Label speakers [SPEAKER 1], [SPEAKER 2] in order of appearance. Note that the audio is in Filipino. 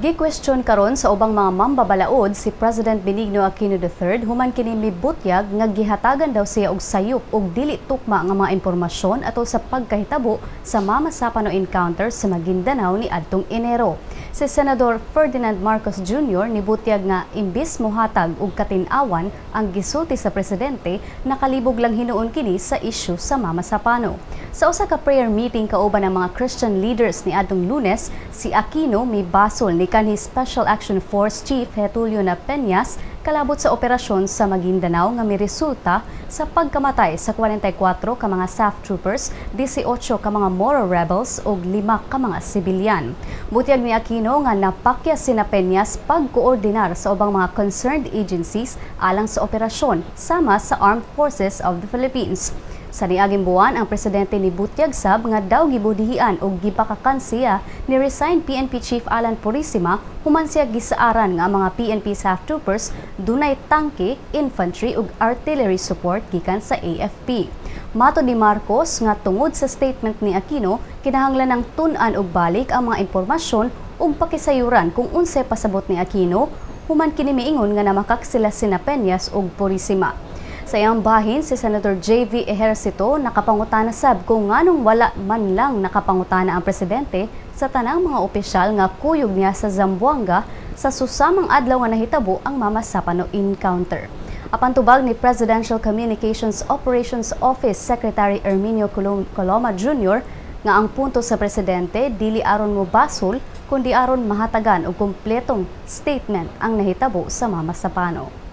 [SPEAKER 1] Gi-question karon sa ubang mga mambabalaod si President Benigno Aquino III human kini mibutyag nga gihatagan daw siya og sayop og dili tukma nga mga impormasyon atol sa pagkahitabo sa Mama Sapano encounter sa Maguindanao ni adtong Enero. Si Senador Ferdinand Marcos Jr. nibutyag nga imbis mohatag og katin-awan ang gisulti sa presidente, nakalibog lang hinuon kini sa isyu sa Mama Sapano. Sa usa ka prayer meeting kauban ng mga Christian leaders ni adtong Lunes, si Aquino mibasol ni kanhi Special Action Force Chief Getulio Peñas kalabot sa operasyon sa Maguindanao nga miresulta sa pagkamatay sa 44 ka mga SAF troopers, 18 ka mga Moro rebels ug 5 ka mga sibilyan. Butyag ni Aquino nga napakya sina Peñas pagkoordinar sa ubang mga concerned agencies alang sa operasyon sama sa Armed Forces of the Philippines. Sa niaging buwan, ang presidente ni butyag sab nga daw gibudihian og gipakakan siya ni resigned PNP Chief Alan Purisima human siya gisaaran nga mga PNP SAF troopers dunay tangke, infantry ug artillery support gikan sa AFP. Mato ni Marcos nga tungod sa statement ni Aquino, kinahanglan ng tun-an og balik ang mga impormasyon ug pakisayuran kung unsay pasabot ni Aquino human kini miingon nga namakak sila sina Peñas ug Purisima. Sa iyang bahin, si Senator J.V. Ejercito nakapangutana sab kung nganong wala man lang nakapangutana ang presidente sa tanang mga opisyal nga kuyog niya sa Zamboanga sa susamang adlaw nga nahitabo ang Mama Sapano encounter. Apan tubag ni Presidential Communications Operations Office Secretary Erminio Coloma Jr. nga ang punto sa presidente dili aron mo basol kundi aron mahatagan og kumpletong statement ang nahitabo sa Mama Sapano.